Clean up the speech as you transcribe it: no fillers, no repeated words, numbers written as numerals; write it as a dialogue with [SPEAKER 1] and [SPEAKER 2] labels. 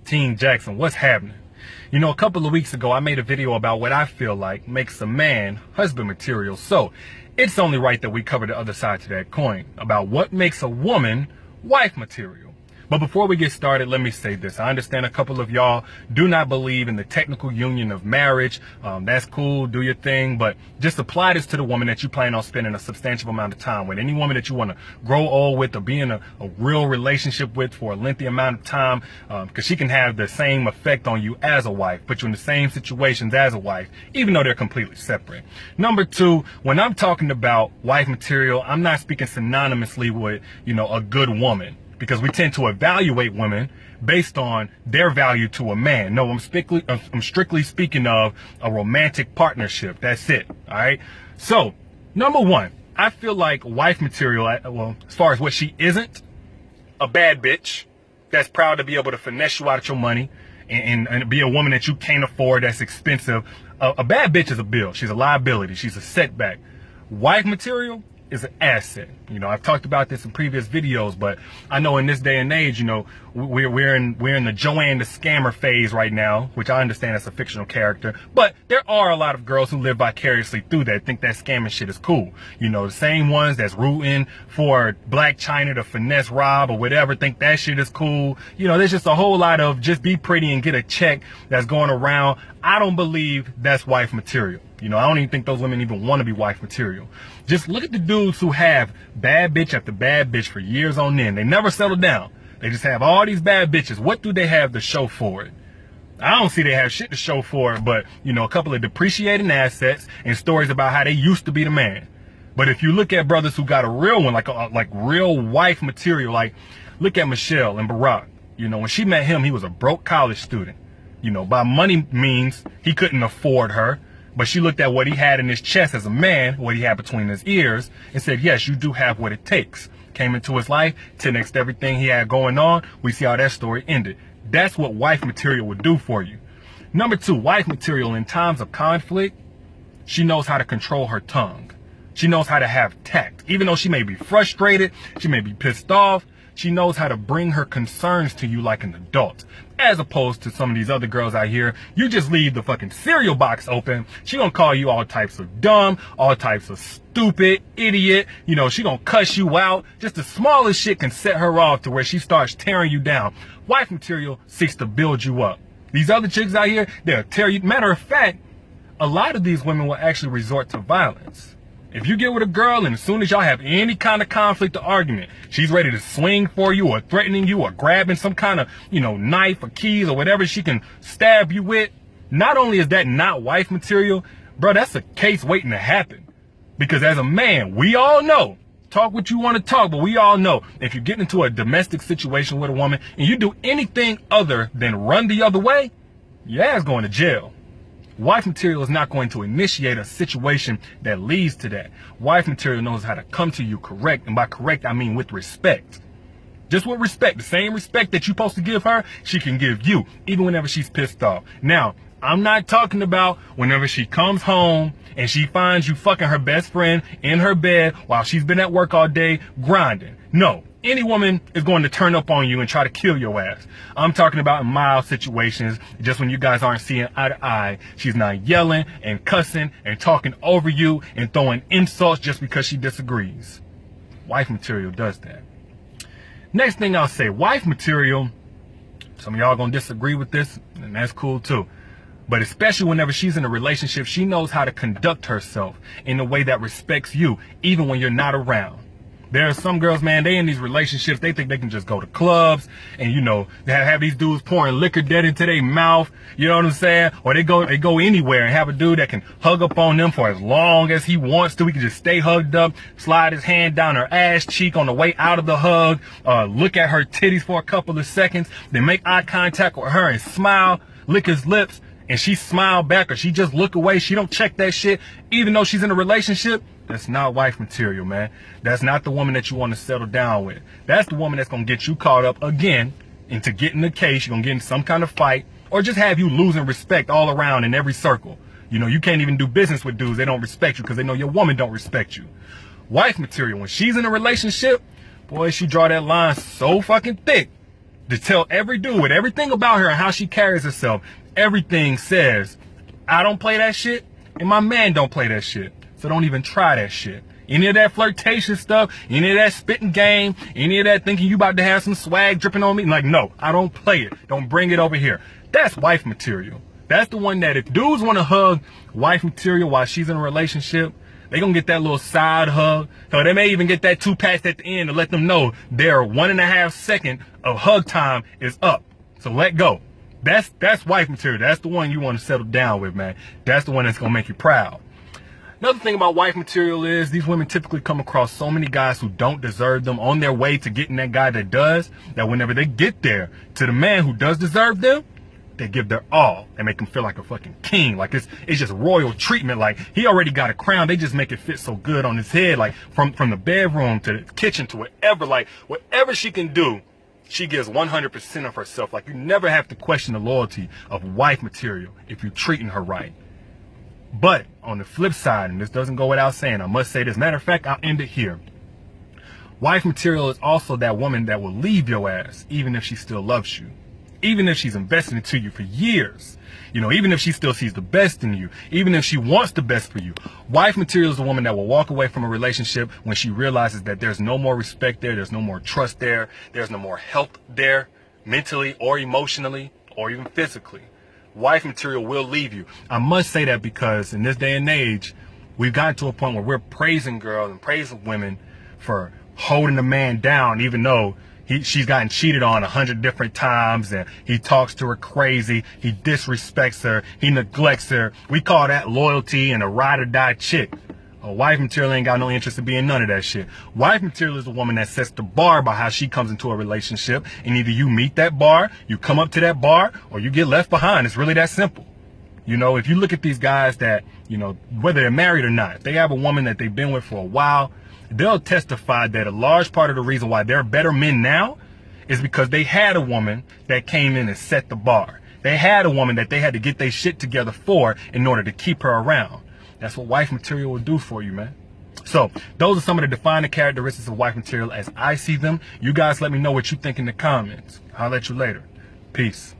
[SPEAKER 1] Team Jackson, what's happening? You know, a couple of weeks ago, I made a video about what I feel like makes a man husband material. So it's only right that we cover the other side to that coin about what makes a woman wife material. But before we get started, let me say this. I understand a couple of y'all do not believe in the technical union of marriage. That's cool, do your thing, but just apply this to the woman that you plan on spending a substantial amount of time with. Any woman that you want to grow old with or be in a real relationship with for a lengthy amount of time, because she can have the same effect on you as a wife, put you in the same situations as a wife, even though they're completely separate. Number two, when I'm talking about wife material, I'm not speaking synonymously with, a good woman, because we tend to evaluate women based on their value to a man. No, I'm strictly speaking of a romantic partnership. That's it. All right. So, number one, I feel like wife material, well, as far as what she isn't, a bad bitch that's proud to be able to finesse you out of your money and be a woman that you can't afford, that's expensive. A bad bitch is a bill. She's a liability. She's a setback. Wife material is an asset. I've talked about this in previous videos, but I know in this day and age, we're in the Joanne the Scammer phase right now, which I understand that's a fictional character, but there are a lot of girls who live vicariously through that, think that scamming shit is cool. The same ones that's rooting for Black China to finesse Rob or whatever, think that shit is cool. There's just a whole lot of just be pretty and get a check that's going around. I don't believe that's wife material. I don't even think those women even want to be wife material. Just look at the dudes who have bad bitch after bad bitch for years on end. They never settle down. They just have all these bad bitches. What do they have to show for it? I don't see they have shit to show for it, but, a couple of depreciating assets and stories about how they used to be the man. But if you look at brothers who got a real one, like real wife material, like look at Michelle and Barack. When she met him, he was a broke college student. By money means he couldn't afford her. But she looked at what he had in his chest as a man, what he had between his ears, and said, yes, you do have what it takes. Came into his life, 10x'd everything he had going on. We see how that story ended. That's what wife material would do for you. Number two, wife material in times of conflict, she knows how to control her tongue. She knows how to have tact. Even though she may be frustrated, she may be pissed off, she knows how to bring her concerns to you like an adult. As opposed to some of these other girls out here, you just leave the fucking cereal box open. She gonna call you all types of dumb, all types of stupid, idiot. She gonna cuss you out. Just the smallest shit can set her off to where she starts tearing you down. Wife material seeks to build you up. These other chicks out here, they'll tear you. Matter of fact, a lot of these women will actually resort to violence. If you get with a girl and as soon as y'all have any kind of conflict or argument, she's ready to swing for you or threatening you or grabbing some kind of, knife or keys or whatever she can stab you with, not only is that not wife material, bro, that's a case waiting to happen. Because as a man, we all know, talk what you want to talk, but we all know if you get into a domestic situation with a woman and you do anything other than run the other way, your ass going to jail. Wife material is not going to initiate a situation that leads to that. Wife material knows how to come to you correct. And by correct, I mean with respect. Just with respect. The same respect that you're supposed to give her, she can give you, even whenever she's pissed off. Now, I'm not talking about whenever she comes home and she finds you fucking her best friend in her bed while she's been at work all day grinding. No. Any woman is going to turn up on you and try to kill your ass. I'm talking about in mild situations, just when you guys aren't seeing eye to eye. She's not yelling and cussing and talking over you and throwing insults just because she disagrees. Wife material does that. Next thing I'll say, wife material, some of y'all gonna disagree with this, and that's cool too. But especially whenever she's in a relationship, she knows how to conduct herself in a way that respects you, even when you're not around. There are some girls, man, they in these relationships, they think they can just go to clubs and, they have these dudes pouring liquor dead into their mouth, you know what I'm saying? Or they go anywhere and have a dude that can hug up on them for as long as he wants to. He can just stay hugged up, slide his hand down her ass cheek on the way out of the hug, look at her titties for a couple of seconds, then make eye contact with her and smile, lick his lips, and she smile back or she just look away. She don't check that shit, even though she's in a relationship. That's not wife material, man. That's not the woman that you want to settle down with. That's the woman that's going to get you caught up again into getting the case. You're going to get in some kind of fight or just have you losing respect all around in every circle. You can't even do business with dudes. They don't respect you because they know your woman don't respect you. Wife material, when she's in a relationship, boy, she draw that line so fucking thick. to tell every dude with everything about her and how she carries herself, everything says, I don't play that shit, and my man don't play that shit. So don't even try that shit. Any of that flirtation stuff, any of that spitting game, any of that thinking you about to have some swag dripping on me, like, no, I don't play it. Don't bring it over here. That's wife material. That's the one that if dudes want to hug wife material while she's in a relationship, they gonna get that little side hug. So they may even get that 2 pats at the end to let them know their 1.5 second of hug time is up. So let go. That's wife material. That's the one you want to settle down with, man. That's the one that's gonna make you proud. Another thing about wife material is these women typically come across so many guys who don't deserve them on their way to getting that guy that does, that whenever they get there to the man who does deserve them, they give their all and make him feel like a fucking king. Like it's just royal treatment. Like he already got a crown. They just make it fit so good on his head. Like from the bedroom to the kitchen to whatever, like whatever she can do, she gives 100% of herself. Like you never have to question the loyalty of wife material if you're treating her right. But on the flip side, and this doesn't go without saying, I must say this. Matter of fact, I'll end it here. Wife material is also that woman that will leave your ass even if she still loves you. Even if she's invested into you for years, you know, even if she still sees the best in you, even if she wants the best for you. Wife material is a woman that will walk away from a relationship when she realizes that there's no more respect there, there's no more trust there, there's no more help there, mentally or emotionally or even physically. Wife material will leave you. I must say that because in this day and age, we've gotten to a point where we're praising girls and praising women for holding the man down, even though she's gotten cheated on 100 different times and he talks to her crazy, he disrespects her, he neglects her. We call that loyalty and a ride or die chick. A wife material ain't got no interest in being none of that shit. Wife material is a woman that sets the bar by how she comes into a relationship, and either you meet that bar, you come up to that bar, or you get left behind. It's really that simple. You know, if you look at these guys that, you know, whether they're married or not, if they have a woman that they've been with for a while, they'll testify that a large part of the reason why they're better men now is because they had a woman that came in and set the bar. They had a woman that they had to get their shit together for in order to keep her around. That's what wife material will do for you, man. So those are some of the defining characteristics of wife material as I see them. You guys let me know what you think in the comments. I'll let you later. Peace.